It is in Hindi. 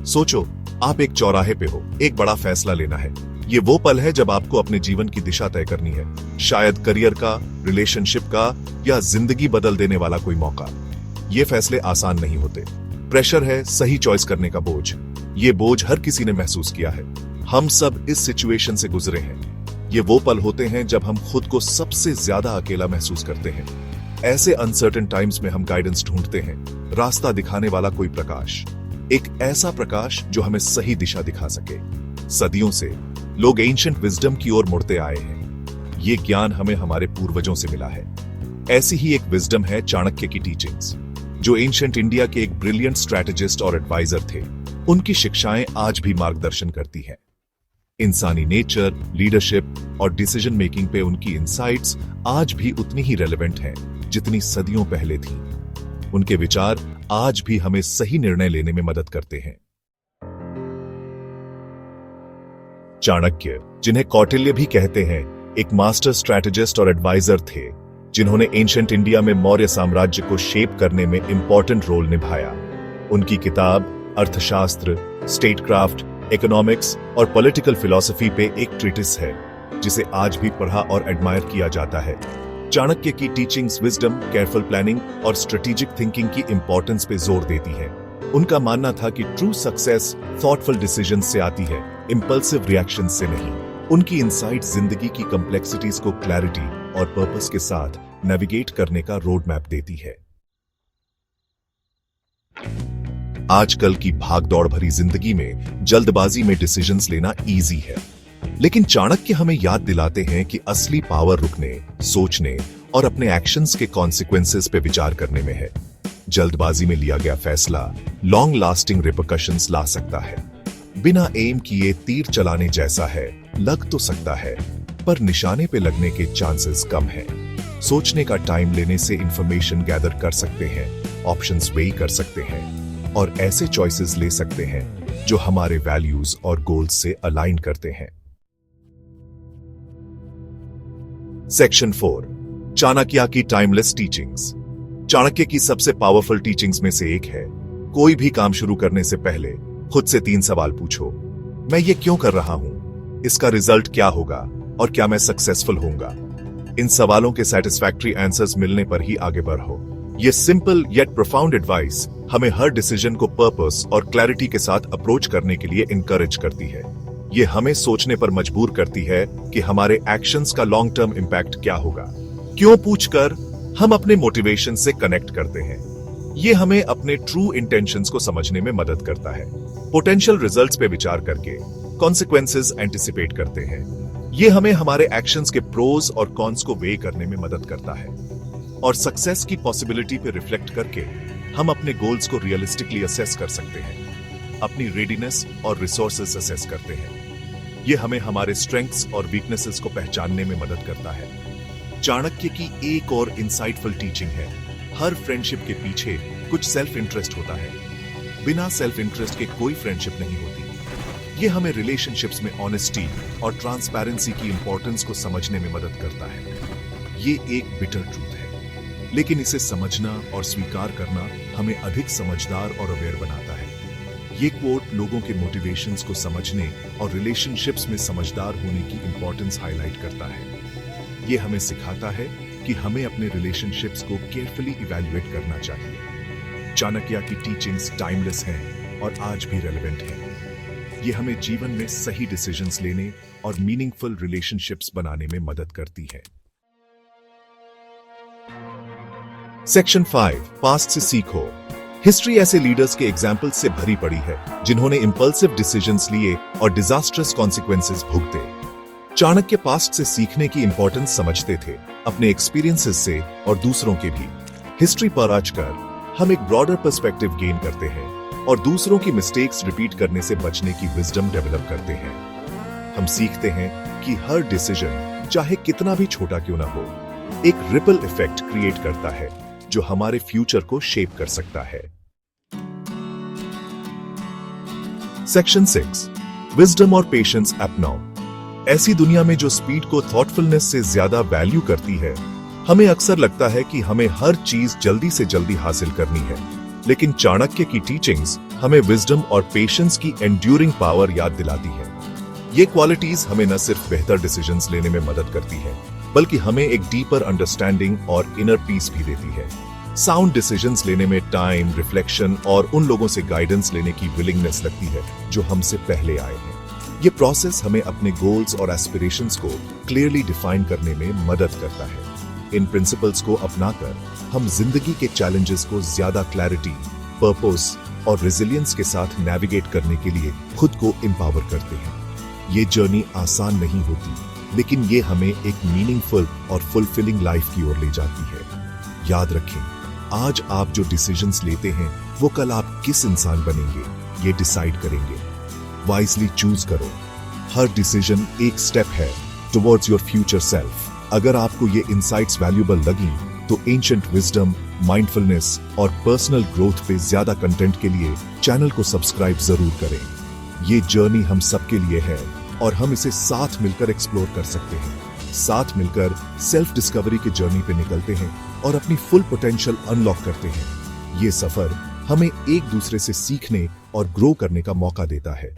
सोचो, आप एक चौराहे पे हो, एक बड़ा फैसला लेना है। ये वो पल है जब आपको अपने जीवन की दिशा तय करनी है, शायद करियर का, रिलेशनशिप का या जिंदगी बदल देने वाला कोई मौका। ये फैसले आसान नहीं होते। प्रेशर है, सही चॉइस करने का बोझ। ये बोझ हर किसी ने महसूस किया है। हम सब इस सिचुएशन से गुजरे हैं। ये वो पल होते हैं जब हम खुद को सबसे ज्यादा अकेला महसूस करते हैं। ऐसे अनसर्टेन टाइम्स में हम गाइडेंस ढूंढते हैं, रास्ता दिखाने वाला कोई प्रकाश, एक ऐसा प्रकाश जो हमें सही दिशा दिखा सके। सदियों से लोग एंशिएंट विजडम की ओर मुड़ते आए हैं। ये ज्ञान हमें हमारे पूर्वजों से मिला है। ऐसी ही एक विजडम है चाणक्य की टीचिंग्स, जो एंशिएंट इंडिया के एक ब्रिलियंट स्ट्रैटेजिस्ट और एडवाइजर थे। उनकी शिक्षाएं आज भी मार्गदर्शन करती हैं। इंसानी नेचर, लीडरशिप और डिसीजन मेकिंग पे उनकी इनसाइट्स आज भी उतनी ही रेलेवेंट हैं जितनी सदियों पहले थी। उनके विचार आज भी हमें सही निर्णय लेने में मदद करते हैं। चाणक्य, जिन्हें कौटिल्य भी कहते हैं, एक मास्टर स्ट्रैटेजिस्ट और एडवाइजर थे, जिन्होंने एंशिएंट इंडिया में मौर्य साम्राज्य को शेप करने में इंपॉर्टेंट रोल निभाया। उनकी किताब अर्थशास्त्र, स्टेटक्राफ्ट, इकोनॉमिक्स और पॉलिटिकल फिलॉसफी पे एक ट्रीटिस है, जिसे आज भी पढ़ा और एडमायर किया जाता है। चाणक्य की टीचिंग्स विजडम, केयरफुल प्लानिंग और स्ट्रेटेजिक थिंकिंग की इंपॉर्टेंस पे जोर देती हैं। उनका मानना था कि ट्रू सक्सेस थॉटफुल डिसीजन से आती है, इंपल्सिव रिएक्शन से नहीं। उनकी इनसाइट जिंदगी की कॉम्प्लेक्सिटीज को क्लैरिटी और पर्पस के साथ नेविगेट करने का रोड मैप देती है। आजकल की भागदौड़ भरी जिंदगी में जल्दबाजी में डिसीजंस लेना इजी है, लेकिन चाणक्य हमें याद दिलाते हैं कि असली पावर रुकने, सोचने और अपने एक्शंस के कॉन्सिक्वेंसेस पे विचार करने में है। जल्दबाजी में लिया गया फैसला लॉन्ग लास्टिंग रिपरकशंस ला सकता है। बिना एम किए तीर चलाने जैसा है, लग तो सकता है, पर निशाने पे लगने के चांसेस कम हैं। सोचने का टाइम लेने से इंफॉर्मेशन गैदर कर सकते हैं, ऑप्शंस वेई कर सकते हैं और ऐसे चॉइसेस ले सकते हैं जो हमारे वैल्यूज और गोल्स से अलाइन करते हैं। सेक्शन 4, चाणक्य की टाइमलेस टीचिंग्स। चाणक्य की सबसे पावरफुल टीचिंग्स में से एक है, कोई भी काम शुरू करने से पहले खुद से 3 सवाल पूछो। मैं ये क्यों कर रहा हूं? इसका रिजल्ट क्या होगा? और क्या मैं सक्सेसफुल होऊंगा? इन सवालों के सेटिस्फैक्टरी आंसर्स मिलने पर ही आगे बढ़ो। ये सिंपल येट प्रोफाउंड एडवाइस हमें हर डिसीजन को पर्पस और क्लैरिटी के साथ अप्रोच करने के लिए इंकरेज करती है। ये हमें सोचने पर मजबूर करती है कि हमारे एक्शंस का लॉन्ग टर्म इंपैक्ट क्या होगा। क्यों पूछकर हम अपने मोटिवेशन से कनेक्ट करते हैं। ये हमें अपने ट्रू इंटेंशंस को समझने में मदद करता है। पोटेंशियल रिजल्ट्स पे विचार करके कॉन्सिक्वेंसेस एंटिसिपेट करते हैं। ये हमें हमारे एक्शंस के प्रोज और कॉन्स को वे करने में मदद करता है। और सक्सेस की पॉसिबिलिटी पे रिफ्लेक्ट करके हम अपने गोल्स को रियलिस्टिकली असेस कर सकते हैं, अपनी रेडीनेस और रिसोर्सेस असेस करते हैं। ये हमें हमारे स्ट्रेंथ्स और वीकनेसेस को पहचानने में मदद करता है। चाणक्य की एक और इंसाइटफुल टीचिंग है, हर फ्रेंडशिप के पीछे कुछ सेल्फ इंटरेस्ट होता है। बिना सेल्फ इंटरेस्ट के कोई फ्रेंडशिप नहीं होती। ये हमें रिलेशनशिप्स में ऑनेस्टी और ट्रांसपेरेंसी की इंपॉर्टेंस को समझने में मदद करता है। ये एक बिटर ट्रूथ है, लेकिन इसे समझना और स्वीकार करना हमें अधिक समझदार और अवेयर बनाता है। ये कोट लोगों के मोटिवेशंस को समझने और रिलेशनशिप्स में समझदार होने की इंपॉर्टेंस हाईलाइट करता है। ये हमें सिखाता है कि हमें अपने रिलेशनशिप्स को केयरफुली इवैल्यूएट करना चाहिए। चाणक्य की टीचिंग्स टाइमलेस हैं और आज भी रेलेवेंट हैं। ये हमें जीवन में सही डिसीजंस लेने और मीनिंगफुल रिलेशनशिप्स बनाने में मदद करती है। सेक्शन 5, पास्ट से सीखो। हिस्ट्री ऐसे लीडर्स के एग्जाम्पल्स से भरी पड़ी है जिन्होंने इंपल्सिव डिसीजंस लिए और डिजास्टर्स कॉन्सिक्वेंसेस भुगते। चाणक्य पास्ट से सीखने की इंपॉर्टेंस समझते थे, अपने एक्सपीरियंसेस से और दूसरों के भी। हिस्ट्री पर आजकर हम एक ब्रॉडर पर्सपेक्टिव गेन करते हैं और दूसरों की मिस्टेक्स रिपीट करने से बचने की विजडम डेवलप करते हैं। हम सीखते हैं कि हर डिसीजन, चाहे कितना भी छोटा क्यों ना हो, एक रिपल इफेक्ट क्रिएट करता है जो हमारे फ्यूचर को शेप कर सकता है। सेक्शन 6, विजडम और पेशेंस अपनाओ। ऐसी दुनिया में जो स्पीड को थॉटफुलनेस से ज्यादा वैल्यू करती है, हमें अक्सर लगता है कि हमें हर चीज जल्दी से जल्दी हासिल करनी है। लेकिन चाणक्य की टीचिंग्स हमें विजडम और पेशेंस की एंड्यूरिंग पावर याद दिलाती है। ये क्वालिटीज हमें न सिर्फ बेहतर डिसीजंस लेने में मदद करती है, बल्कि हमें एक डीपर अंडरस्टैंडिंग और इनर पीस भी देती है। साउंड डिसीजंस लेने में टाइम, रिफ्लेक्शन और उन लोगों से गाइडेंस लेने की विलिंगनेस लगती है जो हमसे पहले आए हैं। ये प्रोसेस हमें अपने गोल्स और एस्पिरेशंस को क्लियरली डिफाइन करने में मदद करता है। इन प्रिंसिपल्स को अपनाकर हम जिंदगी के चैलेंजेस को ज्यादा क्लैरिटी, पर्पस और रेजिलियंस के साथ नेविगेट करने के लिए खुद को एम्पावर करते हैं। ये जर्नी आसान नहीं होती, लेकिन ये हमें एक मीनिंगफुल और फुलफिलिंग लाइफ की ओर ले जाती है। याद रखें, आज आप जो डिसीजंस लेते हैं वो कल आप किस इंसान बनेंगे ये डिसाइड करेंगे। वाइजली चूज करो। हर डिसीजन एक स्टेप है टुवर्ड्स योर फ्यूचर सेल्फ। अगर आपको ये इनसाइट्स वैल्यूएबल लगी तो एंशिएंट विजडम, माइंडफुलनेस और पर्सनल ग्रोथ पे ज्यादा कंटेंट के लिए चैनल को सब्सक्राइब जरूर करें। ये जर्नी हम सबके लिए है और हम इसे साथ मिलकर एक्सप्लोर कर सकते हैं। साथ मिलकर सेल्फ डिस्कवरी की जर्नी पे निकलते हैं और अपनी फुल पोटेंशियल अनलॉक करते हैं। ये सफर हमें एक दूसरे से सीखने और ग्रो करने का मौका देता है।